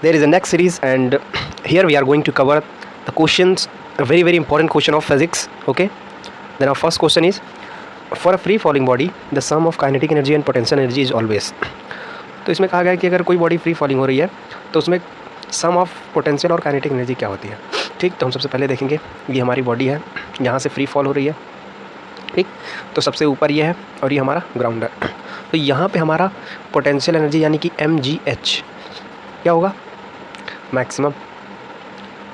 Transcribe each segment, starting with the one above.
There is a next series, and here we are going to cover the questions, a very very important question of physics. Okay, then our first question is, for a free falling body the sum of kinetic energy and potential energy is always. तो इसमें कहा गया है कि अगर कोई body free falling हो रही है तो उसमें सम ऑफ पोटेंशियल और काइनेटिक एनर्जी क्या होती है. ठीक, तो हम सबसे पहले देखेंगे ये हमारी बॉडी है, यहाँ से फ्री फॉल हो रही है. ठीक, तो सबसे ऊपर ये है और ये हमारा ग्राउंड है. तो यहाँ पे हमारा पोटेंशियल एनर्जी यानी कि mgh क्या होगा, मैक्सिमम.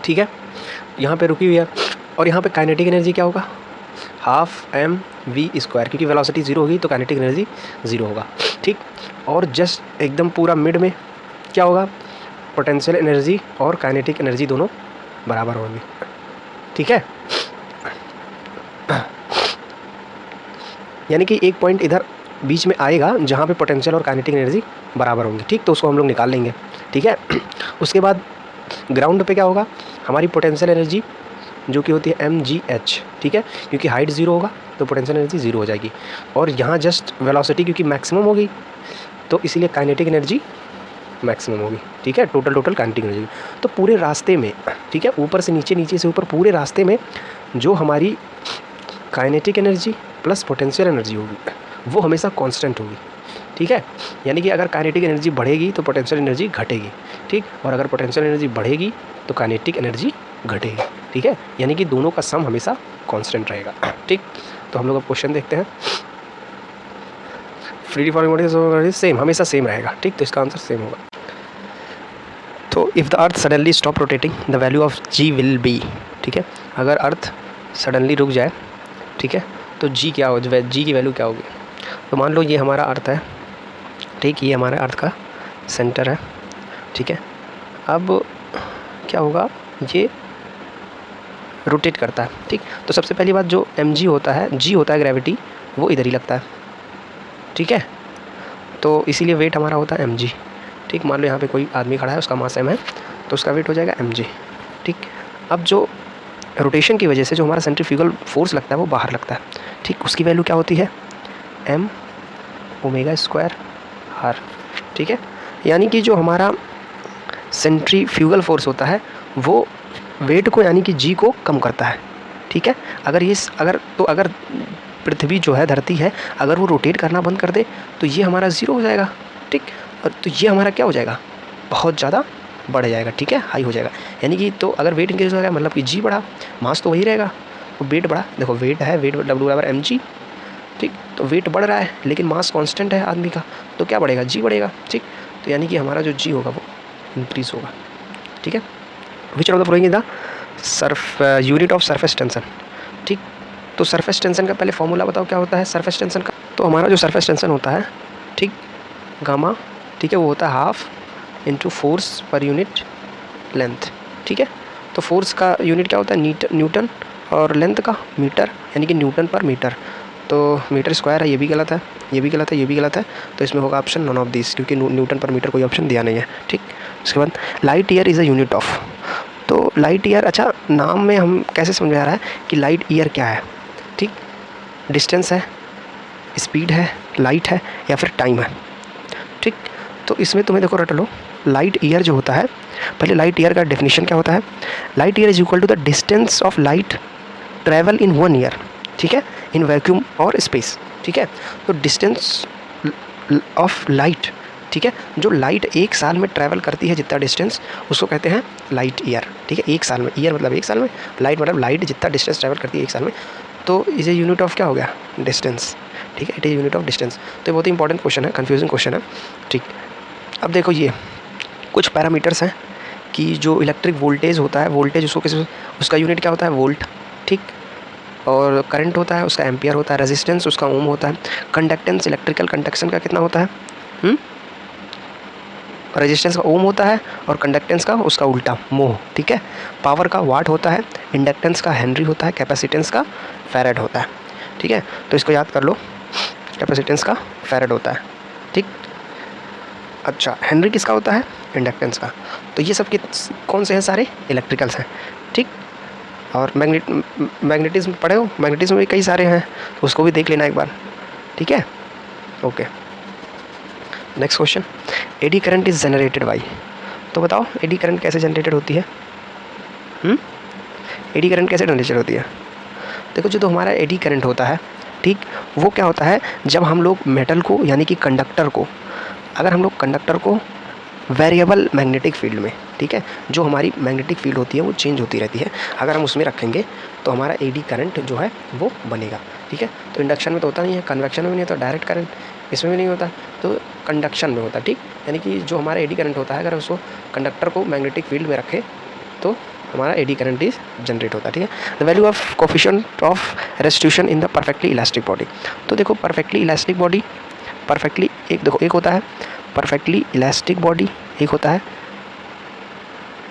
ठीक है, यहाँ पे रुकी हुई है. और यहाँ पे काइनेटिक एनर्जी क्या होगा, हाफ mv², क्योंकि वेलोसिटी ज़ीरो होगी तो काइनेटिक एनर्जी ज़ीरो होगा. ठीक, और जस्ट एकदम पूरा मिड में क्या होगा, पोटेंशियल एनर्जी और काइनेटिक एनर्जी दोनों बराबर होंगी. ठीक है, यानी कि एक पॉइंट इधर बीच में आएगा जहाँ पे पोटेंशियल और काइनेटिक एनर्जी बराबर होंगी. ठीक, तो उसको हम लोग निकाल लेंगे. ठीक है, उसके बाद ग्राउंड पे क्या होगा, हमारी पोटेंशियल एनर्जी जो कि होती है mgh. ठीक है, क्योंकि हाइट ज़ीरो होगा तो पोटेंशियल एनर्जी ज़ीरो हो जाएगी. और यहाँ जस्ट वेलोसिटी क्योंकि मैक्सिमम होगी तो इसीलिए काइनेटिक एनर्जी मैक्सिमम होगी. ठीक है, टोटल काइनेटिक एनर्जी. तो पूरे रास्ते में, ठीक है, ऊपर से नीचे, नीचे से ऊपर, पूरे रास्ते में जो हमारी kinetic energy plus potential energy होगी वो हमेशा कांस्टेंट होगी. ठीक है, यानी कि अगर काइनेटिक एनर्जी बढ़ेगी तो पोटेंशियल एनर्जी घटेगी. ठीक, और अगर पोटेंशियल एनर्जी बढ़ेगी तो काइनेटिक एनर्जी घटेगी. ठीक है, यानी कि दोनों का सम हमेशा कांस्टेंट रहेगा. ठीक, तो हम लोग अब क्वेश्चन देखते हैं. फ्री फॉलिंग बॉडी सेम, हमेशा सेम रहेगा. ठीक, तो इसका आंसर सेम होगा. तो if the earth suddenly stop rotating the value of g will be. ठीक है, अगर अर्थ सडनली रुक जाए, ठीक है, तो जी क्या हो, जी की वैल्यू क्या होगी. तो मान लो ये हमारा अर्थ है. ठीक, ये हमारा अर्थ का सेंटर है. ठीक है, अब क्या होगा, ये रोटेट करता है. ठीक, तो सबसे पहली बात जो mg होता है, g होता है ग्रेविटी, वो इधर ही लगता है. ठीक है, तो इसीलिए वेट हमारा होता है mg. ठीक, मान लो यहाँ पे कोई आदमी खड़ा है, उसका मास m है, तो उसका वेट हो जाएगा mg. ठीक, अब जो रोटेशन की वजह से जो हमारा सेंट्रीफ्यूगल फोर्स लगता है वो बाहर लगता है. ठीक, उसकी वैल्यू क्या होती है, m ω² r. ठीक है, यानी कि जो हमारा सेंट्रीफ्यूगल फोर्स होता है वो वेट को यानी कि जी को कम करता है. ठीक है, अगर पृथ्वी जो है, धरती है, अगर वो रोटेट करना बंद कर दे तो ये हमारा ज़ीरो हो जाएगा. ठीक, और तो ये हमारा क्या हो जाएगा, बहुत ज़्यादा बढ़ जाएगा. ठीक है, हाई हो जाएगा. यानी कि तो अगर वेट इंक्रीज हो जाएगा मतलब कि जी बढ़ा, मास तो वही रहेगा, तो वेट बढ़ा. देखो वेट है, वेट W/mg. ठीक, तो वेट बढ़ रहा है लेकिन मास कांस्टेंट है आदमी का, तो क्या बढ़ेगा, जी बढ़ेगा. ठीक, तो यानी कि हमारा जो जी होगा वो इंक्रीज होगा. ठीक है, विच of the following is the unit of surface tension. ठीक, तो सरफेस टेंशन का पहले फॉर्मूला बताओ क्या होता है सरफेस टेंशन का. तो हमारा जो सरफेस टेंशन होता है, ठीक, गामा, ठीक है, वो होता है half into force per unit length. ठीक है, तो फोर्स का यूनिट क्या होता है, न्यूटन, और लेंथ का मीटर, यानी कि न्यूटन पर मीटर. तो मीटर स्क्वायर है, ये भी गलत है, ये भी गलत है, ये भी गलत है. तो इसमें होगा ऑप्शन नॉन ऑफ दिस, क्योंकि न्यूटन पर मीटर कोई ऑप्शन दिया नहीं है. ठीक, उसके बाद light year is a unit of. तो लाइट ईयर, अच्छा नाम में हम कैसे समझ आ रहा है कि लाइट ईयर क्या है. ठीक, डिस्टेंस है, स्पीड है, लाइट है, या फिर टाइम है. ठीक, तो इसमें तुम्हें देखो रट लो, लाइट ईयर जो होता है, पहले लाइट ईयर का डेफिनेशन क्या होता है. Light year is equal to the distance of light travel in 1 year. ठीक है, इन वैक्यूम और स्पेस. ठीक है, तो डिस्टेंस ऑफ लाइट, ठीक है, जो लाइट एक साल में ट्रैवल करती है जितना डिस्टेंस, उसको कहते हैं लाइट ईयर. ठीक है, एक साल में, ईयर मतलब एक साल में, लाइट मतलब लाइट जितना डिस्टेंस ट्रैवल करती है एक साल में, तो इज ए यूनिट ऑफ क्या हो गया, डिस्टेंस. ठीक है, it is unit of distance. तो ये बहुत ही इंपॉर्टेंट क्वेश्चन है, कन्फ्यूजिंग क्वेश्चन है. ठीक, अब देखो ये कुछ पैरामीटर्स हैं कि जो इलेक्ट्रिक वोल्टेज होता है, वोल्टेज उसका यूनिट क्या होता है, वोल्ट. ठीक, और करंट होता है उसका एम्पियर होता है, रेजिस्टेंस उसका ओम होता है, कंडक्टेंस इलेक्ट्रिकल कंडक्शन का कितना होता है, रेजिस्टेंस का ओम होता है, और कंडक्टेंस का उसका उल्टा मोह. ठीक है, पावर का वाट होता है, इंडक्टेंस का हेनरी होता है, कैपेसिटेंस का फैराड होता है. ठीक है, तो इसको याद कर लो, कैपेसिटेंस का फैराड होता है. ठीक, अच्छा हेनरी किसका होता है, इंडक्टेंस का. तो ये सब कौन से हैं, सारे इलेक्ट्रिकल्स हैं. ठीक, और मैग्नेटिज्म पढ़े हो, मैग्नेटिज्म में कई सारे हैं, तो उसको भी देख लेना एक बार. ठीक है, okay. Next question, eddy current is generated by. तो बताओ एडी करंट कैसे जनरेटेड होती है? एडी करंट कैसे जनरेटेड होती है? देखो जो तो हमारा एडी करंट होता है, ठीक, वो क्या होता है, जब हम लोग मेटल को यानी कि कंडक्टर को, अगर हम लोग कंडक्टर को वेरिएबल मैग्नेटिक फील्ड में, ठीक है, जो हमारी मैग्नेटिक फील्ड होती है वो चेंज होती रहती है, अगर हम उसमें रखेंगे तो हमारा एडी करंट जो है वो बनेगा, ठीक है। तो इंडक्शन में तो होता नहीं है, कन्वेक्शन में नहीं होता, डायरेक्ट करंट इसमें भी नहीं होता, तो कंडक्शन में होता है, ठीक। यानी कि जो हमारा एडी करंट होता है, अगर उसको कंडक्टर को मैग्नेटिक फील्ड में रखें तो हमारा एडी करंट इज जनरेट होता है, ठीक है। The value of coefficient of restitution in the perfectly elastic body. तो देखो परफेक्टली इलास्टिक बॉडी, परफेक्टली एक होता है परफेक्टली इलास्टिक बॉडी, एक होता है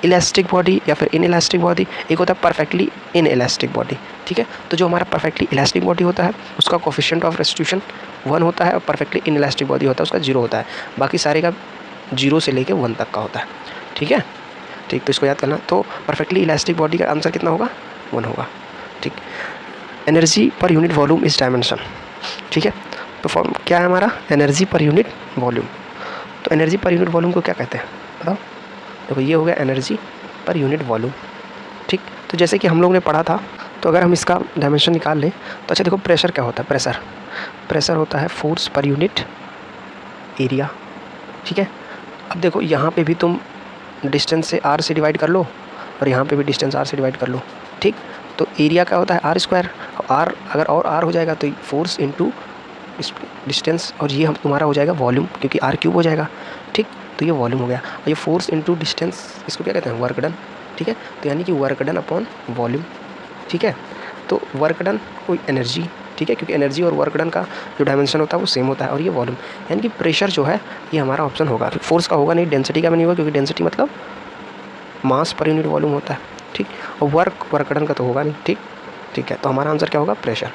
इलास्टिक बॉडी या फिर इन इलास्टिक बॉडी, एक होता है परफेक्टली इन इलास्टिक बॉडी, ठीक है। तो जो हमारा परफेक्टली इलास्टिक बॉडी होता है उसका कोफिशिएंट ऑफ रेस्टिट्यूशन 1 होता है और परफेक्टली इन इलास्टिक बॉडी होता है उसका 0 होता है, बाकी सारे का 0 से लेके 1 तक का होता है, ठीक है, ठीक। तो इसको याद करना। तो परफेक्टली इलास्टिक बॉडी का आंसर कितना होगा? 1 होगा, ठीक। Energy per unit volume is dimension, ठीक है। तो फॉर्म क्या है हमारा? Energy per unit volume. तो एनर्जी पर यूनिट वॉल्यूम को क्या कहते हैं बताओ? देखो ये हो गया एनर्जी पर यूनिट वॉल्यूम, ठीक। तो जैसे कि हम लोग ने पढ़ा था, तो अगर हम इसका डायमेंशन निकाल लें तो अच्छा देखो प्रेशर क्या होता है? प्रेशर होता है फोर्स पर यूनिट एरिया, ठीक है। अब देखो यहाँ पे भी तुम डिस्टेंस से r से डिवाइड कर लो और यहाँ पे भी डिस्टेंस r से डिवाइड कर लो, ठीक। तो एरिया क्या होता है? r स्क्वायर, r अगर और r हो जाएगा तो फोर्स इंटू डिस्टेंस, और ये हम तुम्हारा हो जाएगा वॉल्यूम क्योंकि r क्यूब हो जाएगा, ठीक। तो ये वॉल्यूम हो गया और ये फोर्स इंटू डिस्टेंस, इसको क्या कहते हैं? वर्क डन, ठीक है। तो यानी कि वर्क डन अपॉन वॉल्यूम, ठीक है। तो वर्क डन कोई एनर्जी, ठीक है, क्योंकि एनर्जी और वर्क डन का जो डायमेंशन होता है वो सेम होता है, और ये वॉल्यूम यानी कि प्रेशर जो है ये हमारा ऑप्शन होगा। फोर्स का होगा नहीं, डेंसिटी का भी नहीं होगा क्योंकि डेंसिटी मतलब मास पर यूनिट वॉल्यूम होता है, ठीक। और वर्क डन का तो होगा नहीं, ठीक, ठीक है। तो हमारा आंसर क्या होगा? प्रेशर,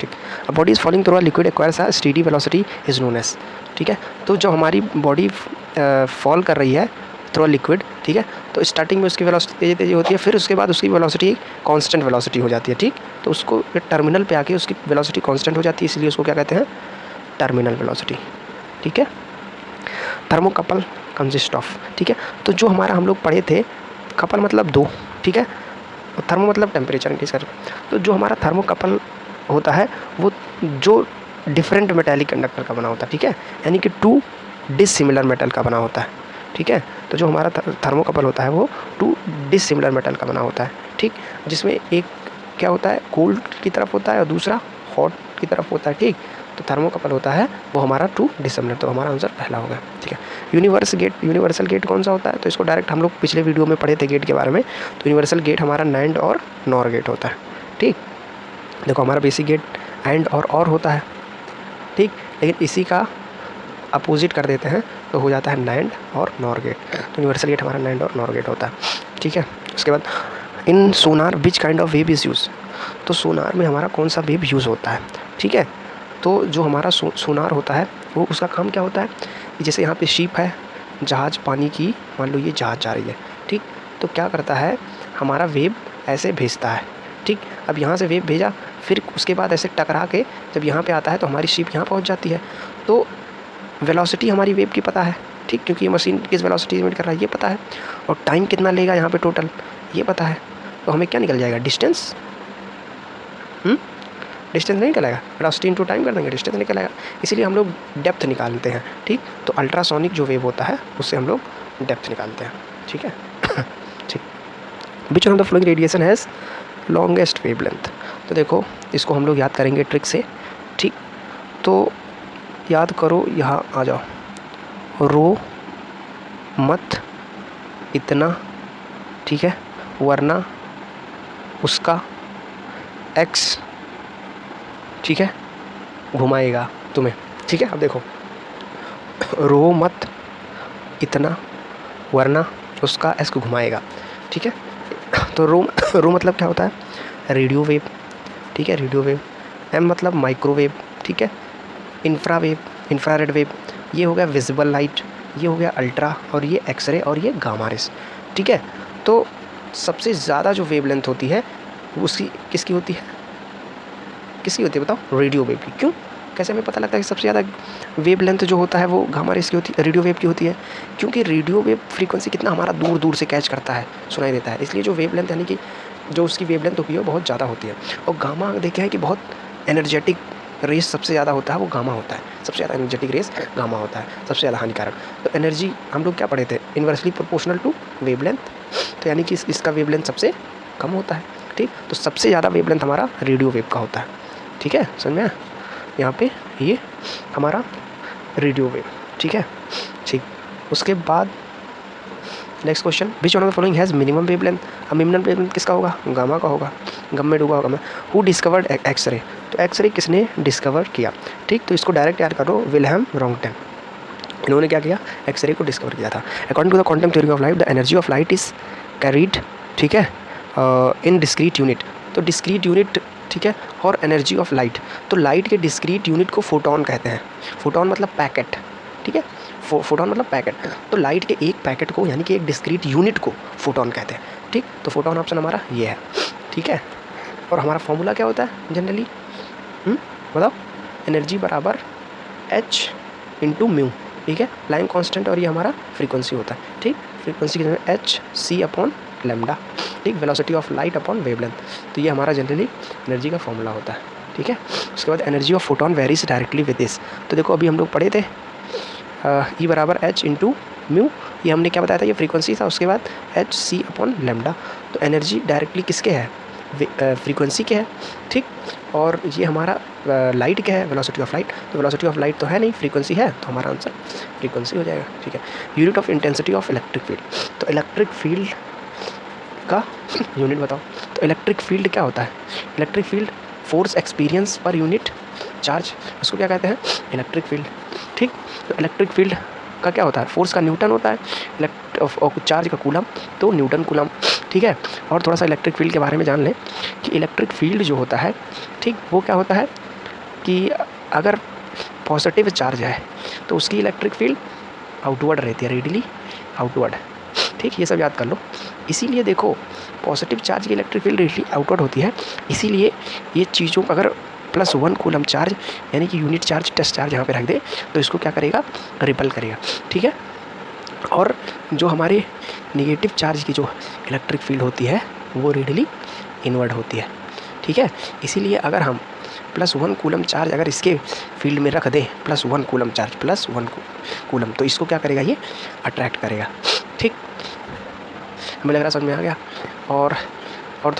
ठीक। अब body is falling through a liquid acquires a steady velocity is known as, ठीक है। तो जो हमारी बॉडी फॉल कर रही है थ्रू अ लिक्विड, ठीक है, तो स्टार्टिंग में उसकी वेलोसिटी तेज़ी होती है, फिर उसके बाद उसकी वेलोसिटी कांस्टेंट वेलोसिटी हो जाती है, ठीक। तो उसको टर्मिनल पे आके उसकी वेलोसिटी कांस्टेंट हो जाती है, इसलिए उसको क्या कहते हैं? टर्मिनल वेलोसिटी, ठीक है। थर्मोकपल कंसिस्ट ऑफ, ठीक है। तो जो हमारा हम लोग पढ़े थे, कपल मतलब 2, ठीक है, और थर्मो मतलब टेम्परेचर इंक्रीज कर। तो जो हमारा थर्मोकपल होता है वो जो डिफरेंट मेटालिक कंडक्टर का बना होता है, ठीक है, यानी कि 2 डिसिमिलर मेटल का बना होता है, ठीक है। तो जो हमारा थर्मोकपल होता है वो 2 डिसिमिलर मेटल का बना होता है, ठीक, जिसमें एक क्या होता है? कोल्ड की तरफ होता है और दूसरा हॉट की तरफ होता है, ठीक। तो थर्मोकपल होता है वो हमारा 2 डिसिमिलर, तो हमारा आंसर पहला होगा, ठीक है। यूनिवर्सल गेट कौन सा होता है? तो इसको डायरेक्ट हम लोग पिछले वीडियो में पढ़े थे गेट के बारे में। तो यूनिवर्सल गेट हमारा नैंड और नॉर गेट होता है, ठीक। देखो हमारा बेसिक गेट एंड और होता है, ठीक, लेकिन इसी का अपोजिट कर देते हैं तो हो जाता है नैंड और नॉर गेट। तो यूनिवर्सल गेट हमारा नैंड और नॉर गेट होता है, ठीक है। उसके बाद in sonar which kind of wave is use. तो सोनार में हमारा कौन सा वेव यूज़ होता है, ठीक है। तो जो हमारा सोनार होता है वो उसका काम क्या होता है? जैसे यहाँ पे शिप है, जहाज़ पानी की, मान लो ये जहाज़ जा रही है, ठीक। तो क्या करता है? हमारा वेव ऐसे भेजता है, ठीक। अब यहाँ से वेव भेजा, फिर उसके बाद ऐसे टकरा के जब यहाँ पे आता है तो हमारी शिप यहाँ पहुँच जाती है। तो वेलोसिटी हमारी वेव की पता है, ठीक, क्योंकि ये मशीन किस वेलोसिटी इमिट कर रहा है ये पता है, और टाइम कितना लेगा यहाँ पे टोटल ये पता है। तो हमें क्या निकल जाएगा? डिस्टेंस, डिस्टेंस नहीं निकलेगा, वेलोसिटी इनटू टाइम कर देंगे, डिस्टेंस निकल आएगा। इसीलिए हम लोग डेप्थ निकालते हैं, ठीक। तो अल्ट्रासोनिक जो वेव होता है उससे हम लोग डेप्थ निकालते हैं, ठीक है, ठीक। Which one of the flowing radiation has longest wavelength. तो देखो इसको हम लोग याद करेंगे ट्रिक से, ठीक। तो याद करो, यहाँ आ जाओ, रो मत इतना, ठीक है, वरना उसका एक्स, ठीक है, घुमाएगा तुम्हें, ठीक है। अब देखो रो मत इतना वरना उसका एक्स को घुमाएगा, ठीक है। तो रो मतलब क्या होता है? रेडियो वेव, ठीक है, रेडियो वेव। एम मतलब माइक्रोवेव, ठीक है, इंफ्रारेड वेव, ये हो गया विजिबल लाइट, ये हो गया अल्ट्रा, और ये एक्सरे, और ये गामा रेस, ठीक है। तो सबसे ज़्यादा जो वेवलेंथ होती है वो उसकी किसकी होती है? किसकी होती है बताओ? रेडियो वेव की। क्यों? कैसे हमें पता लगता है कि सबसे ज़्यादा वेव लेंथ जो होता है वो गामा रेस की होती है, रेडियो वेव की होती है? क्योंकि रेडियो वेव फ्रीक्वेंसी कितना हमारा दूर दूर से कैच करता है, सुनाई देता है, इसलिए जो वेव लेंथ यानी कि जो उसकी वेव लेंथ होती है वो बहुत ज़्यादा होती है। और गामा देखे हैं कि बहुत एनर्जेटिक रेस सबसे ज़्यादा होता है वो गामा होता है, सबसे ज़्यादा एनर्जेटिक रेस गामा होता है, सबसे ज़्यादा हानिकारक। तो एनर्जी हम लोग क्या पढ़े थे, इन्वर्सली प्रोपोर्शनल टू वेवलेंथ, तो यानी कि इसका वेवलेंथ सबसे कम होता है, ठीक। तो सबसे ज़्यादा वेवलेंथ हमारा रेडियो वेव का होता है, ठीक है, समझ में आया? यहाँ पे ये हमारा रेडियो वेव, ठीक है, ठीक। उसके बाद next question, which one of the following has minimum wavelength? अब मिनिमम वेवलेंथ किसका होगा? गामा का होगा, गम में डूबा होगा मैं। Who discovered X-ray? तो एक्सरे किसने डिस्कवर किया, ठीक। तो इसको डायरेक्ट याद करो, विल्हेम रॉन्गटेन, इन्होंने क्या किया, एक्सरे को डिस्कवर किया था। According to the quantum theory of light, the energy of light is carried, ठीक है, इन डिस्क्रीट यूनिट। तो डिस्क्रीट यूनिट, ठीक है, और एनर्जी ऑफ लाइट, तो लाइट के डिस्क्रीट यूनिट को फोटोन कहते हैं। फोटोन मतलब पैकेट, ठीक है, फोटोन मतलब पैकेट। तो लाइट के एक पैकेट को यानी कि एक डिस्क्रीट यूनिट को फोटोन कहते हैं, ठीक। तो फोटोन ऑप्शन हमारा ये है, ठीक है। और हमारा फॉर्मूला क्या होता है जनरली, बताओ? एनर्जी बराबर h इंटू म्यू, ठीक है, लाइन कांस्टेंट, और ये हमारा फ्रीक्वेंसी होता है, ठीक। फ्रीक्वेंसी की जगह h c अपॉन लैम्डा, ठीक। Velocity of light upon wavelength, तो ये हमारा जनरली एनर्जी का फॉर्मूला होता है, ठीक है। उसके बाद energy of photon varies directly with this. तो देखो अभी हम लोग पढ़े थे ई बराबर h इंटू म्यू, ये हमने क्या बताया था, ये फ्रीक्वेंसी था। उसके बाद h c अपॉन लैम्डा, तो एनर्जी डायरेक्टली किसके है, फ्रीक्वेंसी के है, ठीक। और ये हमारा लाइट क्या है, वेलोसिटी ऑफ लाइट। तो वेलोसिटी ऑफ लाइट तो है नहीं, फ्रीक्वेंसी है, तो हमारा आंसर फ्रीक्वेंसी हो जाएगा, ठीक है। Unit of intensity of electric field, तो इलेक्ट्रिक फील्ड का यूनिट बताओ। तो इलेक्ट्रिक फील्ड क्या होता है, electric field force experience per unit charge, उसको क्या कहते हैं, इलेक्ट्रिक फील्ड, ठीक। तो इलेक्ट्रिक फील्ड का क्या होता है, फोर्स का न्यूटन होता है, और चार्ज का कूलम, तो न्यूटन कूलम, ठीक है। और थोड़ा सा इलेक्ट्रिक फील्ड के बारे में जान लें कि इलेक्ट्रिक फील्ड जो होता है, ठीक, वो क्या होता है कि अगर पॉजिटिव चार्ज है तो उसकी इलेक्ट्रिक फील्ड आउटवर्ड रहती है, रेडियली आउटवर्ड, ठीक। ये सब याद कर लो। इसीलिए देखो पॉजिटिव चार्ज की इलेक्ट्रिक फील्ड रेडियली आउटवर्ड होती है, इसीलिए ये चीज़ों का अगर +1 कूलम चार्ज यानी कि यूनिट चार्ज टेस्ट चार्ज यहाँ पे रख दे तो इसको क्या करेगा, रिपल करेगा, ठीक है। और जो हमारे नेगेटिव चार्ज की जो इलेक्ट्रिक फील्ड होती है वो रेडियली इनवर्ड होती है, ठीक है। इसीलिए अगर हम +1 कूलम चार्ज अगर इसके फील्ड में रख दें, +1 कूलम चार्ज, +1 कूलम, तो इसको क्या करेगा, ये अट्रैक्ट करेगा, ठीक। हमें लग रहा समझ में आ गया। और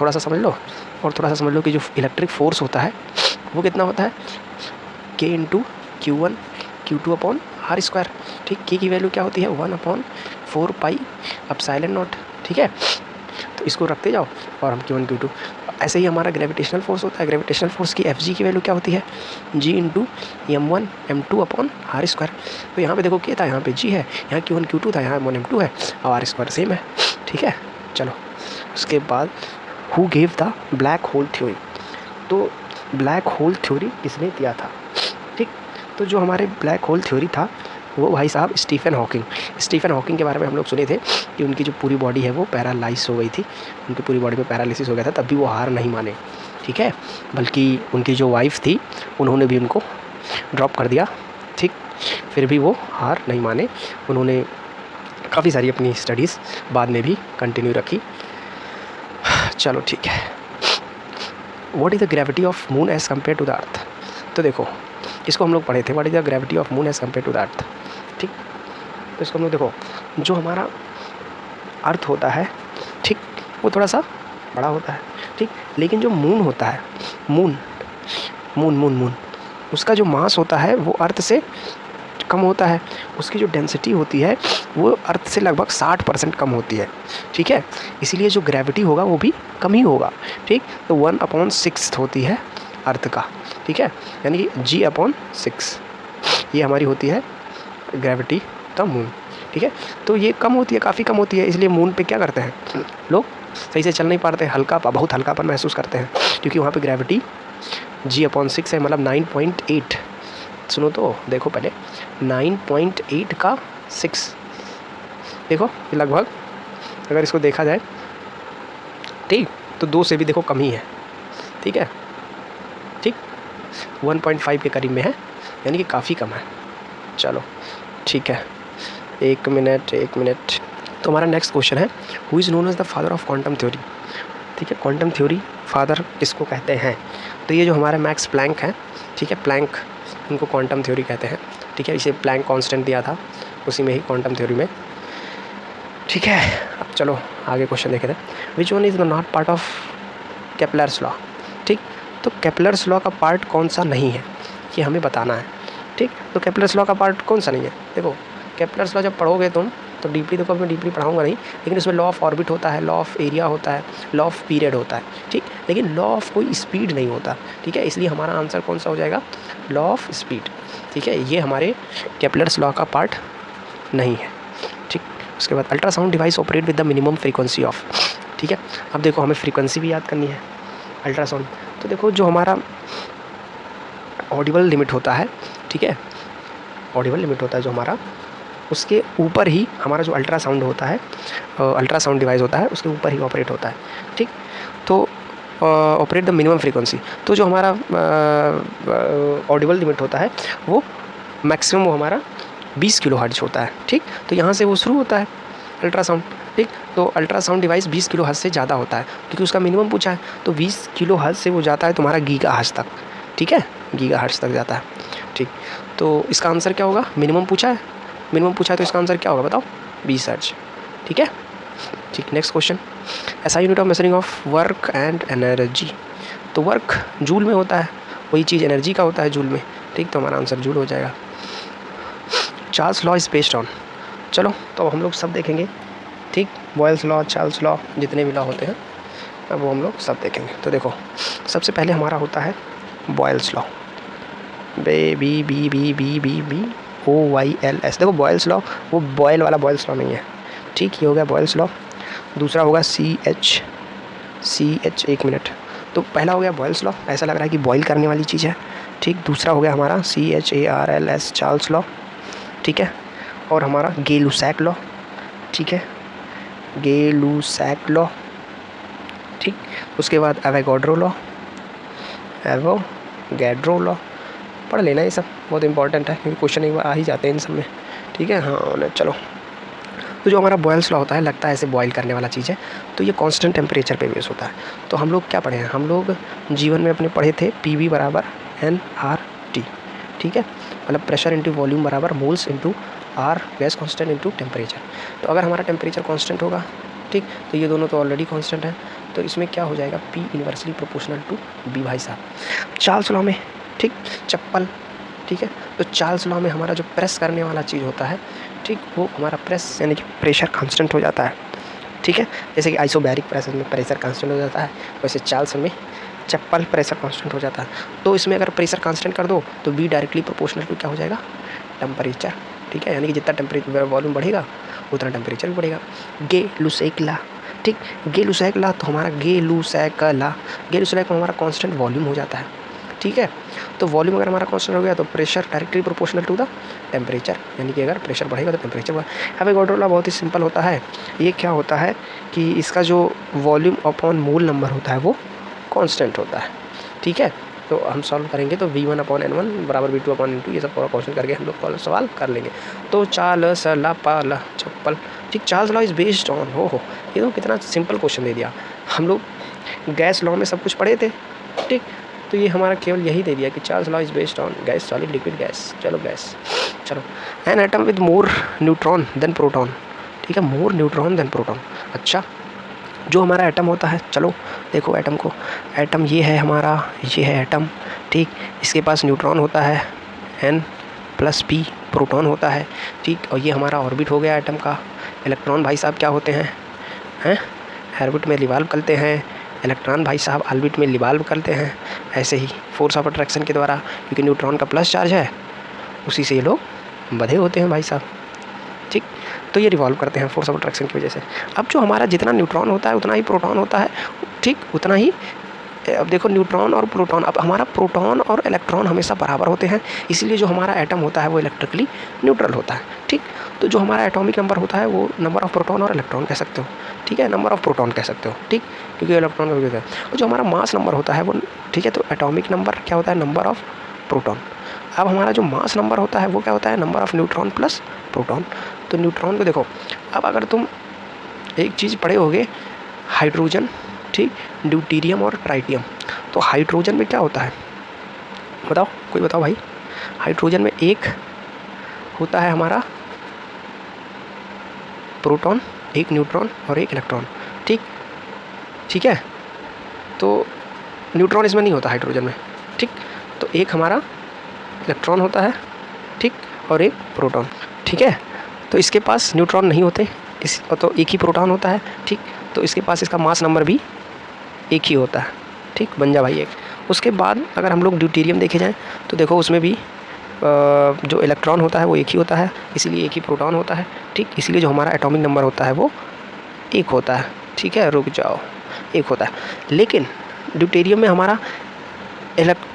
थोड़ा सा समझ लो, कि जो इलेक्ट्रिक फोर्स होता है वो कितना होता है, K into Q1 Q2 upon R², ठीक। K की वैल्यू क्या होती है, 1/4 पाई एप्सिलॉन नॉट, ठीक है। तो इसको रखते जाओ और हम Q1 Q2। ऐसे ही हमारा ग्रेविटेशनल फोर्स होता है, ग्रेविटेशनल फोर्स की Fg की वैल्यू क्या होती है, G into M1 M2 upon R²। तो यहाँ पे देखो क्या था, यहाँ पे G है, यहाँ Q1 Q2 था, यहाँ M1 M2 है, और R² सेम है, ठीक है। चलो उसके बाद who gave the black hole theory, तो ब्लैक होल थ्योरी किसने दिया था, ठीक। तो जो हमारे ब्लैक होल थ्योरी था वो भाई साहब स्टीफन हॉकिंग के बारे में हम लोग सुने थे कि उनकी जो पूरी बॉडी है वो पैरालाइज हो गई थी, उनकी पूरी बॉडी में पैरालिसिस हो गया था, तब भी वो हार नहीं माने, ठीक है। बल्कि उनकी जो वाइफ थी उन्होंने भी उनको ड्रॉप कर दिया, ठीक। फिर भी वो हार नहीं माने, उन्होंने काफ़ी सारी अपनी स्टडीज़ बाद में भी कंटिन्यू रखी। चलो ठीक है। What is the gravity of moon as compare to the earth? तो देखो इसको हम लोग पढ़े थे, what is the gravity of moon as compare to the earth, ठीक। तो इसको हम लोग देखो, जो हमारा अर्थ होता है, ठीक, वो थोड़ा सा बड़ा होता है, ठीक। लेकिन जो मून होता है, मून उसका जो मास होता है वो अर्थ से कम होता है, उसकी जो डेंसिटी होती है वो अर्थ से लगभग 60% कम होती है, ठीक है। इसीलिए जो ग्रेविटी होगा वो भी कम ही होगा, ठीक। तो 1/6 होती है अर्थ का, ठीक है, यानी कि G/6 ये हमारी होती है ग्रेविटी द मून, ठीक है। तो ये कम होती है, काफ़ी कम होती है, इसलिए मून पे क्या करते हैं लोग, सही से चल नहीं पाते, बहुत हल्कापन महसूस करते हैं, क्योंकि वहाँ पे ग्रेविटी G/6 है, मतलब 9.8। सुनो तो देखो पहले 9.8 का 6, देखो ये लगभग अगर इसको देखा जाए, ठीक, तो 2 से भी देखो कम ही है, ठीक है, ठीक। 1.5 के करीब में है, यानी कि काफ़ी कम है। चलो ठीक है, एक मिनट। तो हमारा नेक्स्ट क्वेश्चन है, who is known as the father of quantum theory. ठीक है, क्वांटम थ्योरी फादर किसको कहते हैं? तो ये जो हमारे मैक्स प्लैंक हैं, ठीक है, प्लैंक, इनको क्वांटम थ्योरी कहते हैं। ठीक है, इसे प्लैंक कांस्टेंट दिया था उसी में ही क्वांटम थ्योरी में। ठीक है, अब चलो आगे क्वेश्चन देखे थे, which one is not part of Kepler's law. ठीक, तो केपलर्स लॉ का पार्ट कौन सा नहीं है ये हमें बताना है। ठीक, तो केपलर्स लॉ का पार्ट कौन सा नहीं है? देखो केपलर्स लॉ जब पढ़ोगे तुम तो डीपली, देखो मैं डीपली पढ़ाऊंगा नहीं, लेकिन इसमें लॉ ऑफ ऑर्बिट होता है, लॉ ऑफ एरिया होता है, लॉ ऑफ पीरियड होता है। ठीक, लेकिन लॉ ऑफ कोई स्पीड नहीं होता। ठीक है, इसलिए हमारा आंसर कौन सा हो जाएगा? Law of speed. ठीक है, ये हमारे केपलर्स लॉ का पार्ट नहीं है। ठीक, उसके बाद ultrasound device operate with the minimum frequency of. ठीक है, अब देखो हमें फ्रीक्वेंसी भी याद करनी है अल्ट्रासाउंड। तो देखो जो हमारा ऑडिबल लिमिट होता है, ठीक है, ऑडिबल लिमिट होता है जो हमारा, उसके ऊपर ही हमारा जो अल्ट्रासाउंड होता है, अल्ट्रासाउंड डिवाइस होता है, उसके ऊपर ही ऑपरेट होता है। ठीक, तो ऑपरेट द मिनिमम फ्रीक्वेंसी, तो जो हमारा ऑडिबल लिमिट होता है वो मैक्सिमम वो हमारा 20 किलो हर्ट्ज होता है। ठीक, तो यहाँ से वो शुरू होता है अल्ट्रासाउंड। ठीक, तो अल्ट्रासाउंड डिवाइस 20 किलो हर्ट्ज से ज़्यादा होता है क्योंकि उसका मिनिमम पूछा है, तो 20 किलो हर्ट्ज से वो जाता है तुम्हारा गीगा हर्ट्ज तक। ठीक है, गीगा हर्ट्ज तक जाता है। ठीक, तो इसका आंसर क्या होगा? मिनिमम पूछा है, मिनिमम पूछा है तो इसका आंसर क्या होगा बताओ? 20 हर्ट्ज। ठीक है, ठीक, नेक्स्ट क्वेश्चन, ऐसा unit of measuring of work and energy. तो वर्क जूल में होता है, वही चीज़ एनर्जी का होता है जूल में। ठीक, तो हमारा आंसर जूल हो जाएगा। Charles law is based on, चलो तो हम लोग सब देखेंगे। ठीक, बॉयल्स लॉ, चार्ल्स लॉ, जितने भी लॉ होते हैं अब वो हम लोग सब देखेंगे। तो देखो सबसे पहले हमारा होता है Boyle's law, B O Y L S. देखो बॉयल्स लॉ वो बॉयल वाला बॉयल्स लॉ नहीं है। ठीक, ये हो गया बॉयल्स लॉ। दूसरा होगा सी एच, एक मिनट। तो पहला हो गया बॉयल्स लॉ, ऐसा लग रहा है कि बॉयल करने वाली चीज़ है। ठीक, दूसरा हो गया हमारा CHARLS, चार्ल्स लॉ। ठीक है, और हमारा गे-लुसैक लॉ। ठीक है, गे-लुसैक लॉ। ठीक, उसके बाद एवोगाड्रो लॉ, एवोगाड्रो लॉ। पढ़ लेना, ये सब बहुत इंपॉर्टेंट है क्योंकि क्वेश्चन एक बार आ ही जाते हैं इन सब में। ठीक है, हाँ चलो, तो जो हमारा बॉयल्स लॉ होता है, लगता है ऐसे बॉयल करने वाला चीज़ है, तो ये कांस्टेंट टेम्परेचर पे बेस होता है। तो हम लोग क्या पढ़े हैं? हम लोग जीवन में अपने पढ़े थे PV बराबर nRT। ठीक है, मतलब प्रेशर इंटू वॉल्यूम बराबर moles into R gas constant into temperature. तो अगर हमारा टेम्परेचर कांस्टेंट होगा, ठीक, तो ये दोनों तो ऑलरेडी कांस्टेंट है, तो इसमें क्या हो जाएगा? P inversely proportional to B। भाई साहब चार्ल्स लॉ में, ठीक, चप्पल, ठीक है, तो चार्ल्स लॉ में हमारा जो प्रेस करने वाला चीज़ होता है, ठीक, वो हमारा प्रेस यानी कि प्रेशर कांस्टेंट हो जाता है। ठीक है, जैसे कि आइसोबैरिक प्रेस में प्रेशर कांस्टेंट हो जाता है, वैसे चार्ल्स में चप्पल प्रेशर कांस्टेंट हो जाता है। तो इसमें अगर प्रेशर कांस्टेंट कर दो तो B डायरेक्टली प्रोपोर्शनल टू क्या हो जाएगा? टेम्परेचर। ठीक है, यानी कि जितना टेम्परेचर वॉल्यूम बढ़ेगा उतना टेम्परेचर भी बढ़ेगा। गे-लुसैक लॉ, ठीक, गे-लुसैक लॉ, तो हमारा गे-लुसैक लॉ, गे-लुसैक में हमारा कांस्टेंट वॉल्यूम हो जाता है। ठीक है, तो वॉल्यूम अगर हमारा कांस्टेंट हो गया तो pressure directly proportional to the temperature, यानी कि अगर प्रेशर बढ़ेगा तो टेम्परेचर बढ़ेगा। एवोगाड्रो लॉ बहुत ही सिंपल होता है। ये क्या होता है कि इसका जो वॉल्यूम अपॉन मोल नंबर होता है वो कांस्टेंट होता है। ठीक है, तो हम सॉल्व करेंगे तो V1/N1 बराबर V2/N2, ये सब पूरा क्वेश्चन करके हम लोग सवाल कर लेंगे। तो चार्ल्स लॉ पाला चप्पल, ठीक, Charles law is based on, हो ये तो कितना सिंपल क्वेश्चन दे दिया। हम लोग गैस लॉ में सब कुछ पढ़े थे। ठीक, तो ये हमारा केवल यही दे दिया कि Charles law is based on gas, solid, liquid, gas. चलो गैस, चलो, an atom with more neutron than proton. ठीक है, मोर न्यूट्रॉन देन प्रोटॉन। अच्छा, जो हमारा एटम होता है, चलो देखो एटम को, एटम ये है हमारा, ये है एटम। ठीक, इसके पास न्यूट्रॉन होता है N+P, प्रोटॉन होता है। ठीक, और ये हमारा ऑर्बिट हो गया एटम का। इलेक्ट्रॉन भाई साहब क्या होते हैं? ऑर्बिट में रिवॉल्व करते हैं। इलेक्ट्रॉन भाई साहब ऑर्बिट में रिवॉल्व करते हैं। ऐसे ही फोर्स ऑफ अट्रैक्शन के द्वारा, क्योंकि न्यूट्रॉन का प्लस चार्ज है, उसी से ये लोग बंधे होते हैं भाई साहब। ठीक, तो ये रिवॉल्व करते हैं फोर्स ऑफ अट्रैक्शन की वजह से। अब जो हमारा जितना न्यूट्रॉन होता है उतना ही प्रोटॉन होता है। ठीक, उतना ही, अब देखो न्यूट्रॉन और प्रोटॉन, अब हमारा प्रोटॉन और इलेक्ट्रॉन हमेशा बराबर होते हैं, इसलिए जो हमारा एटम होता है वो इलेक्ट्रिकली न्यूट्रल होता है। ठीक, तो जो हमारा एटॉमिक नंबर होता है वो नंबर ऑफ प्रोटॉन और इलेक्ट्रॉन कह सकते हो। ठीक है, नंबर ऑफ प्रोटॉन कह सकते हो। ठीक, क्योंकि इलेक्ट्रॉन का होता है। और जो हमारा मास नंबर होता है वो, ठीक है, तो एटॉमिक नंबर क्या होता है? Number of proton. अब हमारा जो मास नंबर होता है वो क्या होता है, number of neutron plus proton. तो न्यूट्रॉन को देखो, अब अगर तुम एक चीज़ पढ़े होगे हाइड्रोजन, ठीक, ड्यूटेरियम और ट्राइटियम, तो हाइड्रोजन में क्या होता है बताओ, कोई बताओ भाई। हाइड्रोजन में एक होता है हमारा प्रोटॉन, एक न्यूट्रॉन और एक इलेक्ट्रॉन, ठीक, ठीक है। तो न्यूट्रॉन इसमें नहीं होता हाइड्रोजन में, ठीक। तो एक हमारा इलेक्ट्रॉन होता है, ठीक, और एक प्रोटॉन, ठीक है। तो इसके पास न्यूट्रॉन नहीं होते, इस तो एक ही प्रोटॉन होता है, ठीक। तो इसके पास इसका मास नंबर भी एक ही होता है, ठीक, बन जा भाई एक। उसके बाद अगर हम लोग ड्यूटेरियम देखे जाएँ तो देखो उसमें भी जो इलेक्ट्रॉन होता है वो एक ही होता है, इसीलिए एक ही प्रोटॉन होता है, ठीक। इसलिए जो हमारा एटॉमिक नंबर होता है वो एक होता है, ठीक है। रुक जाओ, एक होता है। लेकिन ड्यूटेरियम में हमारा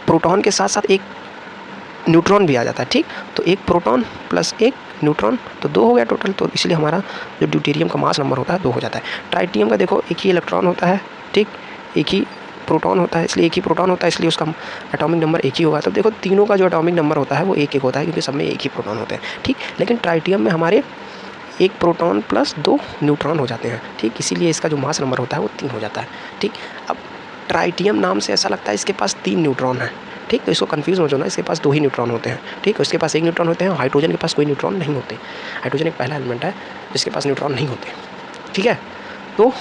प्रोटॉन के साथ साथ एक न्यूट्रॉन भी आ जाता है, ठीक। तो एक प्रोटॉन प्लस एक न्यूट्रॉन तो 2 हो गया टोटल, तो इसलिए हमारा जो ड्यूटेरियम का मास नंबर होता है 2 हो जाता है। ट्राइटियम का देखो एक ही इलेक्ट्रॉन होता है, ठीक, एक ही प्रोटॉन होता है, इसलिए एक ही प्रोटॉन होता है, इसलिए उसका एटॉमिक नंबर एक ही होगा। तो देखो तीनों का जो एटॉमिक नंबर होता है वो एक एक होता है, क्योंकि सब में एक ही प्रोटॉन होते हैं, ठीक। लेकिन ट्राइटियम में हमारे एक प्रोटॉन प्लस 2 न्यूट्रॉन हो जाते हैं, ठीक, इसीलिए इसका जो मास नंबर होता है वो 3 हो जाता है, ठीक। अब ट्राइटियम नाम से ऐसा लगता है इसके पास 3 न्यूट्रॉन है, ठीक। तो इसको कन्फ्यूज़ मत होना, इसके पास 2 ही न्यूट्रॉन होते हैं, ठीक। उसके पास 1 न्यूट्रॉन होते हैं, और हाइड्रोजन के पास कोई न्यूट्रॉन नहीं होते। हाइड्रोजन एक पहला एलिमेंट है जिसके पास न्यूट्रॉन नहीं होते, ठीक है। तो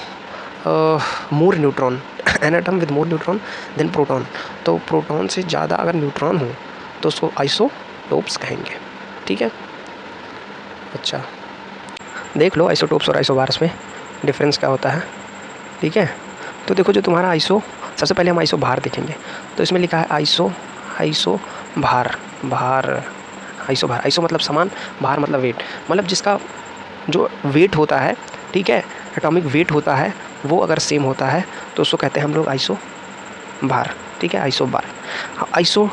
more neutron, an atom with more neutron than proton, तो प्रोटॉन से ज़्यादा अगर न्यूट्रॉन हो तो उसको आइसोटोप्स कहेंगे, ठीक है। अच्छा, देख लो आइसोटोप्स और आइसोबार्स में डिफरेंस क्या होता है, ठीक है। तो देखो जो तुम्हारा आइसो, सबसे पहले हम आइसो भार देखेंगे, तो इसमें लिखा है आइसो भार, आइसो भार, आइसो मतलब समान, भार मतलब वेट, मतलब जिसका जो वेट होता है, ठीक है, एटॉमिक वेट होता है वो अगर सेम होता है तो उसको कहते हैं हम लोग आइसो भार, ठीक है, आइसो बार। आइसो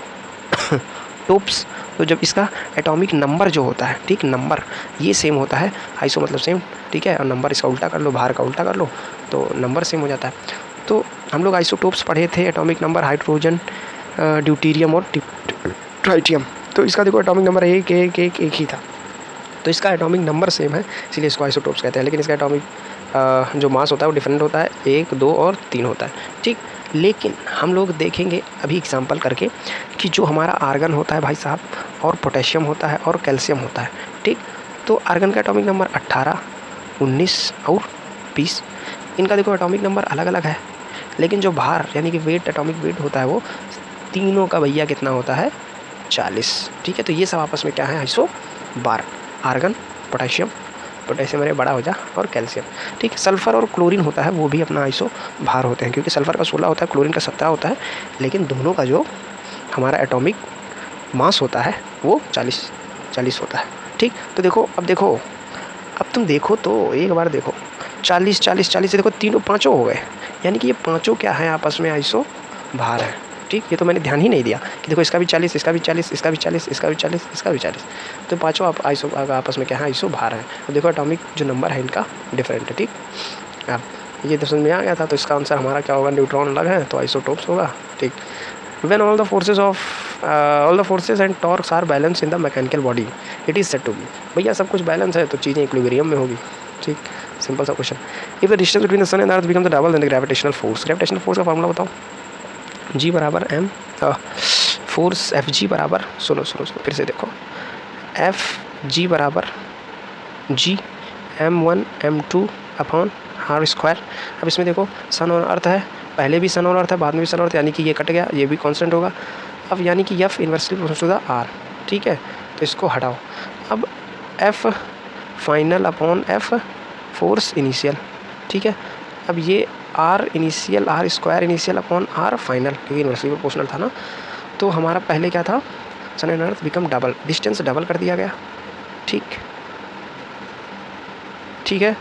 टोप्स, तो जब इसका एटॉमिक नंबर जो होता है, ठीक, नंबर ये सेम होता है, आइसो मतलब सेम, ठीक है, और नंबर इसका उल्टा कर लो, भार का उल्टा कर लो तो नंबर सेम हो जाता है। तो हम लोग आइसोटोप्स पढ़े थे, एटॉमिक नंबर हाइड्रोजन, ड्यूटेरियम और ट्राइटियम, तो इसका देखो एटॉमिक नंबर एक ही था, तो इसका एटॉमिक नंबर सेम है, इसलिए इसको आइसोटोप्स कहते हैं। लेकिन इसका एटॉमिक जो मास होता है वो डिफरेंट होता है, 1, 2 और 3 होता है, ठीक। लेकिन हम लोग देखेंगे अभी एग्जांपल करके कि जो हमारा आर्गन होता है भाई साहब, और पोटेशियम होता है और कैल्शियम होता है, ठीक। तो आर्गन का एटॉमिक नंबर 18, 19 और 20, इनका देखो एटॉमिक नंबर अलग अलग है, लेकिन जो भार यानी कि वेट, एटॉमिक वेट होता है वो तीनों का भैया कितना होता है, 40, ठीक है। तो ये सब आपस में क्या है, आइसो बार, आर्गन, पोटेशियम मेरे बड़ा हो जा, और कैल्शियम, ठीक। सल्फ़र और क्लोरीन होता है वो भी अपना आइसो भार होते हैं, क्योंकि सल्फ़र का 16 होता है, क्लोरीन का 17 होता है, लेकिन दोनों का जो हमारा एटॉमिक मास होता है वो 40 होता है, ठीक। तो देखो अब तुम देखो तो एक बार देखो 40 से देखो तीनों पाँचों हो गए, यानी कि ये पाँचों क्या है, आपस में आइसो भार है, ठीक। ये तो मैंने ध्यान ही नहीं दिया कि देखो इसका भी 40, इसका भी 40, इसका भी 40, इसका भी 40, इसका भी 40, तो पाँचों आप आइसो आपस में क्या है, आइसो भार है। तो देखो एटॉमिक जो नंबर है इनका डिफरेंट है, ठीक। अब ये तो समझ में आ गया था, तो इसका आंसर हमारा क्या होगा, न्यूट्रॉन अलग है तो आइसोटोप्स होगा, ठीक। When all the forces and torques are balanced in the mechanical body, it is said to be, भैया सब कुछ बैलेंस है तो चीज़ें इक्विलिब्रियम में होगी, ठीक। सिंपल सा question. If the distance between the sun and earth become the double then the gravitational force का फार्मूला बताओ। G बराबर m, फोर्स एफ जी बराबर, सुनो फिर से देखो, एफ जी बराबर G m1 m2 upon r square. अब इसमें देखो सन और अर्थ है, पहले भी सन और अर्थ है, बाद में भी सन और अर्थ, यानी कि ये कट गया, ये भी कांस्टेंट होगा। अब यानी कि F inversely proportional to the R, ठीक है, तो इसको हटाओ। अब F final upon F force initial, ठीक है। अब ये R initial, R square initial upon R final, क्योंकि इन्वर्सली प्रोपोर्शनल था ना, तो हमारा पहले क्या था, sun and earth become double, distance double कर दिया गया, ठीक है।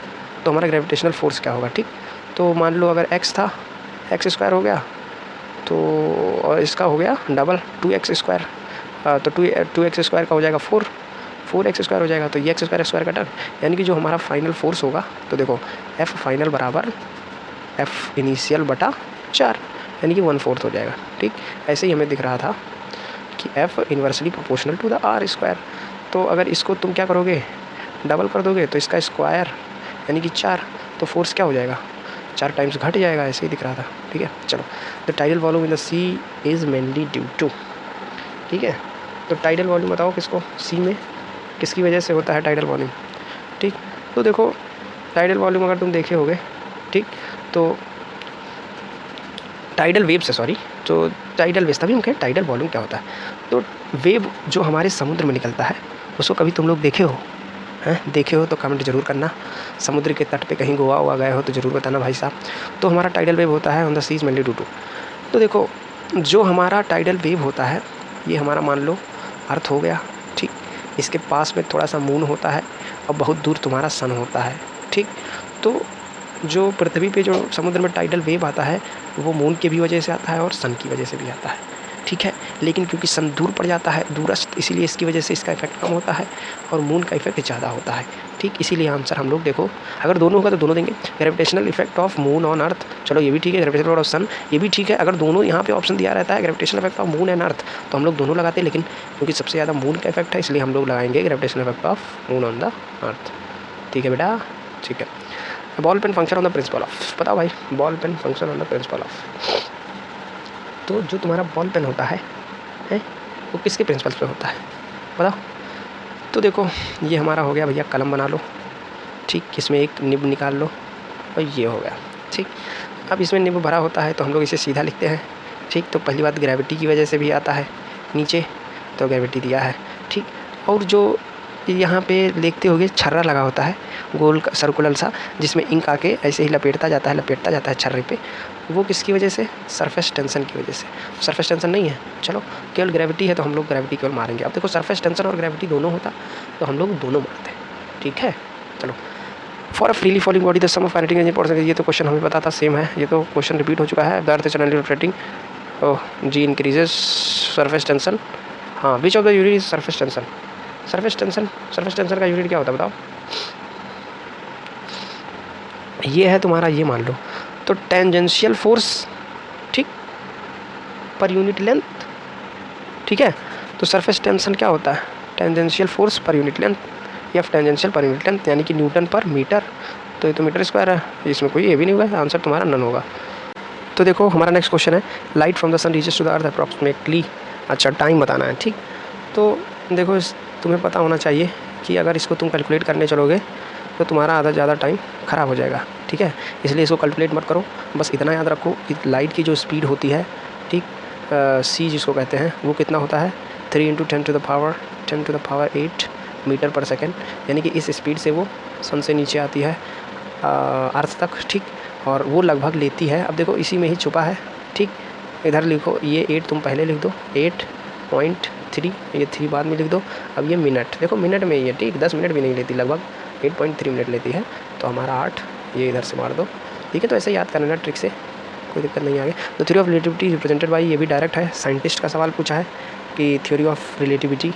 तो हमारा ग्रेविटेशनल फोर्स क्या होगा, ठीक। तो मान लो अगर x था, एक्स स्क्वायर हो गया, तो और इसका हो गया डबल 2x स्क्वायर, तो 2x स्क्वायर का हो जाएगा 4x स्क्वायर हो जाएगा, तो ये एक्स स्क्वायर कटा, यानी कि जो हमारा फाइनल फोर्स होगा, तो देखो एफ फाइनल बराबर एफ इनिशियल बटा 4, यानी कि 1/4 हो जाएगा, ठीक। ऐसे ही हमें दिख रहा था कि F inversely proportional to the r square. तो अगर इसको तुम क्या करोगे, डबल कर दोगे तो इसका स्क्वायर यानी कि 4, तो फोर्स क्या हो जाएगा, 4 टाइम्स घट जाएगा, ऐसे ही दिख रहा था। ठीक है, चलो the tidal volume in the sea is mainly due to, ठीक है, तो टाइडल वॉल्यूम बताओ किसको, सी में किसकी वजह से होता है टाइडल वॉल्यूम। ठीक, तो देखो टाइडल वॉल्यूम अगर तुम देखे होगे, ठीक, तो टाइडल वेव से, सॉरी, तो टाइडल वेव, तभी हम कहें टाइडल वॉल्यूम क्या होता है। तो वेव जो हमारे समुद्र में निकलता है उसको कभी तुम लोग देखे हो, हैं, देखे हो तो कमेंट जरूर करना। समुद्र के तट पे कहीं गोवा हुआ गए हो तो ज़रूर बताना भाई साहब। तो हमारा टाइडल वेव होता है on the seas mainly due to. तो देखो जो हमारा टाइडल वेव होता है ये हमारा मान लो अर्थ हो गया, ठीक, इसके पास में थोड़ा सा मून होता है और बहुत दूर तुम्हारा सन होता है। ठीक, तो जो पृथ्वी पे जो समुद्र में टाइडल वेव आता है वो मून की भी वजह से आता है और सन की वजह से भी आता है। ठीक है, लेकिन क्योंकि सन दूर पड़ जाता है, दूरस्थ, इसीलिए इसकी वजह से इसका इफेक्ट कम होता है और मून का इफेक्ट ज़्यादा होता है। ठीक, इसीलिए आंसर हम लोग देखो अगर दोनों होगा तो दोनों देंगे। Gravitational effect of moon on earth, चलो ये भी ठीक है, ग्रेविटेशनल इफेक्ट ऑफ सन ये भी ठीक है। अगर दोनों यहाँ पे ऑप्शन दिया रहता है gravitational effect of moon and earth तो हम लोग दोनों लगाते हैं, लेकिन क्योंकि सबसे ज़्यादा मून का इफेक्ट है इसलिए हम लोग लगाएंगे gravitational effect of moon on the earth. ठीक है बेटा, ठीक है। Ball pen function on the principle of, बताओ भाई, ball pen function on the principle of. तो जो तुम्हारा बॉल पेन होता है वो किसके प्रिंसिपल्स पे होता है बताओ। तो देखो ये हमारा हो गया भैया, कलम बना लो, ठीक, इसमें एक निब निकाल लो और ये हो गया। ठीक, अब इसमें निब भरा होता है तो हम लोग इसे सीधा लिखते हैं। ठीक, तो पहली बात ग्रेविटी की वजह से भी आता है नीचे, तो ग्रेविटी दिया है। ठीक, और जो यहाँ पे देखते होगे छर्रा लगा होता है गोल सर्कुलर सा, जिसमें इंक आके ऐसे ही लपेटता जाता है छर्रे पे, वो किसकी वजह से, सरफेस टेंशन की वजह से। सरफेस टेंशन नहीं है, चलो केवल ग्रेविटी है तो हम लोग ग्रेविटी केवल मारेंगे। अब देखो सरफेस टेंशन और ग्रेविटी दोनों होता तो हम लोग दोनों मारते हैं। ठीक है, चलो for a freely falling body the sum of kinetic energy percentage, ये तो क्वेश्चन हमें पता था, सेम है, ये तो क्वेश्चन रिपीट हो चुका है। The earth channel rotating, G increases surface tension, हाँ, which of the unit is surface tension. Surface tension का यूनिट क्या होता है बताओ। ये है तुम्हारा, ये मान लो तो टेंजेंशियल फोर्स, ठीक, पर यूनिट लेंथ। ठीक है, तो सरफेस टेंशन क्या होता है, tangential force per unit length, या टेंजेंशियल पर यूनिट लेंथ यानी कि न्यूटन पर मीटर। तो ये तो मीटर स्क्वायर है, इसमें कोई ये भी नहीं होगा, आंसर तुम्हारा नन होगा। तो देखो हमारा नेक्स्ट क्वेश्चन है, light from the sun reaches to the earth approximately, अच्छा टाइम बताना है। ठीक, तो देखो तुम्हें पता होना चाहिए कि अगर इसको तुम कैलकुलेट करने चलोगे तो तुम्हारा आधा ज़्यादा टाइम ख़राब हो जाएगा। ठीक है, इसलिए इसको कैलकुलेट मत करो, बस इतना याद रखो कि लाइट की जो स्पीड होती है, ठीक, सी जिसको कहते हैं, वो कितना होता है 3 × 10 to the power 8 मीटर पर सेकेंड, यानी कि इस स्पीड से वो सन से नीचे आती है अर्थ तक। ठीक, और वो लगभग लेती है, अब देखो इसी में ही छुपा है। ठीक, इधर लिखो, ये 8 तुम पहले लिख दो, 8.3, ये 3 बाद में लिख दो। अब ये मिनट, देखो मिनट में ही है, ठीक, 10 मिनट भी नहीं लेती, लगभग 8.3 मिनट लेती है, तो हमारा 8 ये इधर से मार दो। ठीक है, तो ऐसे याद करना ट्रिक से, कोई दिक्कत नहीं आगे। तो theory of relativity represented by, ये भी डायरेक्ट है, साइंटिस्ट का सवाल पूछा है कि थ्योरी ऑफ रिलेटिविटी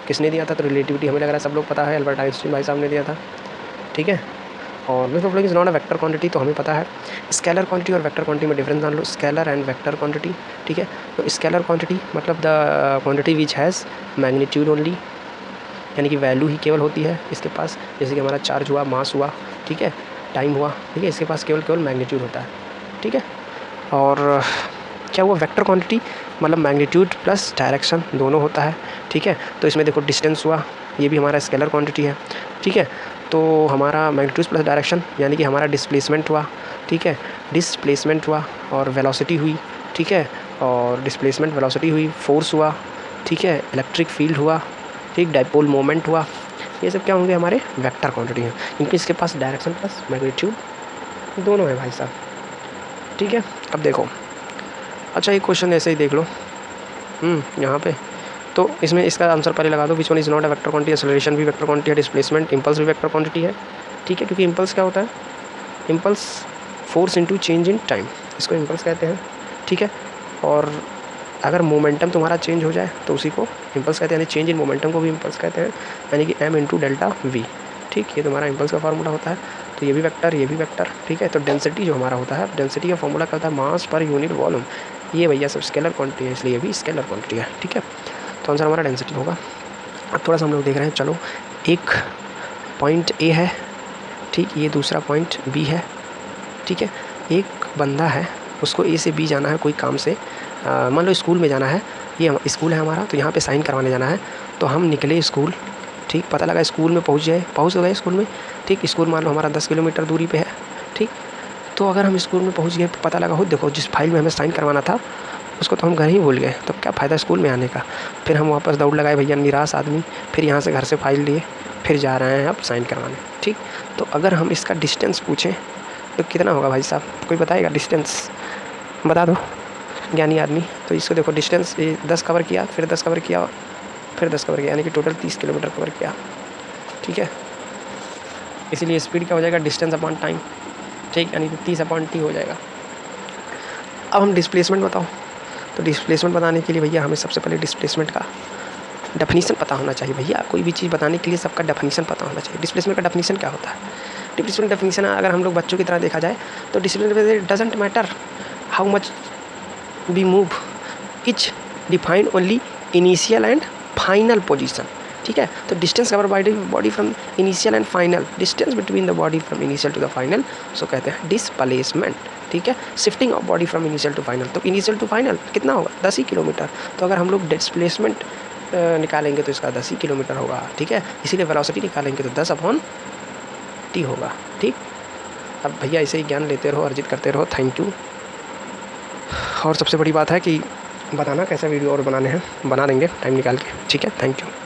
किसने दिया था, तो रिलेटिविटी हमें लग रहा है सब लोग पता है, अल्बर्ट आइंस्टीन भाई साहब ने दिया था। ठीक है, और which of is not a vector quantity, तो हमें पता है। स्केलर क्वांटिटी और वेक्टर क्वांटिटी में डिफरेंस जान लो, स्केलर एंड वेक्टर क्वांटिटी। ठीक है, तो स्केलर क्वांटिटी मतलब the quantity which has magnitude only, यानी कि वैल्यू ही केवल होती है इसके पास, जैसे कि हमारा चार्ज हुआ, मास हुआ, ठीक है, टाइम हुआ, ठीक है, इसके पास केवल मैग्नीट्यूड होता है। ठीक है, और क्या हुआ वेक्टर क्वांटिटी, मतलब मैग्नीट्यूड प्लस डायरेक्शन दोनों होता है। ठीक है, तो इसमें देखो डिस्टेंस हुआ, ये भी हमारा स्केलर क्वांटिटी है। ठीक है, तो हमारा मैग्नीट्यूड प्लस डायरेक्शन यानी कि हमारा डिस्प्लेसमेंट हुआ। ठीक है, डिस्प्लेसमेंट हुआ और वेलोसिटी हुई। ठीक है, और डिस्प्लेसमेंट वेलोसिटी हुई, फोर्स हुआ। ठीक है, इलेक्ट्रिक फील्ड हुआ, ठीक, डाइपोल मोमेंट हुआ, ये सब क्या होंगे हमारे वेक्टर क्वांटिटी हैं, क्योंकि इसके पास डायरेक्शन प्लस मैग्नीट्यूड दोनों है भाई साहब। ठीक है, अब देखो, अच्छा एक क्वेश्चन ऐसे ही देख लो यहाँ पे, तो इसमें इसका आंसर पहले लगा दो, which one is not a vector quantity, acceleration भी वेक्टर क्वांटिटी है, डिस्प्लेसमेंट इम्पल्स भी वेक्टर क्वांटिटी है। ठीक है, क्योंकि इम्पल्स क्या होता है, impulse force into change in time, इसको इम्पल्स कहते हैं। ठीक है, और अगर मोमेंटम तुम्हारा चेंज हो जाए तो उसी को इम्पल्स कहते हैं, यानी चेंज इन मोमेंटम को भी इम्पल्स कहते हैं, यानी कि m/Δv। ठीक, ये तुम्हारा इम्पल्स का फार्मूला होता है, तो ये भी वेक्टर, ये भी वेक्टर। ठीक है, तो डेंसिटी जो हमारा होता है, डेंसिटी का फार्मूला क्या होता है, मास पर यूनिट वॉल्यूम, ये भैया सब स्केलर क्वांटिटी है, इसलिए ये भी स्केलर क्वांटिटी है। ठीक है, तो आंसर हमारा डेंसिटी होगा। अब थोड़ा सा हम लोग देख रहे हैं, चलो एक पॉइंट ए है, ठीक, ये दूसरा पॉइंट बी है, ठीक है। एक बंदा है, उसको ए से बी जाना है कोई काम से, मान लो स्कूल में जाना है, ये स्कूल है हमारा, तो यहाँ पे साइन करवाने जाना है। तो हम निकले स्कूल, ठीक, पता लगा स्कूल में पहुँच गए स्कूल में, ठीक। स्कूल मान लो हमारा 10 किलोमीटर दूरी पे है, ठीक। तो अगर हम स्कूल में पहुँच गए, पता लगा हो देखो जिस फाइल में हमें साइन करवाना था उसको तो हम घर ही भूल गए, तो क्या फ़ायदा स्कूल में आने का। फिर हम वापस दौड़ लगाए भैया, निराश आदमी, फिर यहाँ से घर से फाइल लिए, फिर जा रहे हैं अब साइन करवाने, ठीक। तो अगर हम इसका डिस्टेंस पूछें तो कितना होगा भाई साहब, कोई बताएगा डिस्टेंस, बता दो ज्ञानी आदमी। तो इसको देखो डिस्टेंस 10 कवर किया, फिर 10 कवर किया, फिर 10 कवर किया, यानी कि टोटल 30 किलोमीटर कवर किया, ठीक है। इसीलिए स्पीड क्या हो जाएगा, डिस्टेंस अपॉन टाइम, ठीक, यानी कि 30/t हो जाएगा। अब हम डिस्प्लेसमेंट बताओ, तो डिस्प्लेसमेंट बताने के लिए भैया हमें सबसे पहले डिस्प्लेसमेंट का डेफिनीशन पता होना चाहिए। भैया कोई भी चीज़ बताने के लिए सबका डेफिनीशन पता होना चाहिए। डिस्प्लेसमेंट का डेफिनीशन क्या होता है, डिस्प्लेसमेंट डेफिनीशन अगर हम लोग बच्चों की तरह देखा जाए तो displacement doesn't matter how much we move, which defined only initial and final position, ठीक है। तो distance cover by body from initial and final, distance between the body from initial to the final, so कहते हैं displacement, ठीक है। Shifting of body from initial to final, तो initial to final कितना होगा, 10 ही किलोमीटर। तो अगर हम लोग डिस्प्लेसमेंट निकालेंगे तो इसका 10 ही किलोमीटर होगा, ठीक है। इसीलिए वेलोसिटी निकालेंगे तो 10/t होगा, ठीक। अब भैया ऐसे ही ज्ञान लेते रहो, अर्जित करते रहो। Thank you. और सबसे बड़ी बात है कि बताना कैसा वीडियो और बनाने हैं, बना देंगे टाइम निकाल के, ठीक है। Thank you.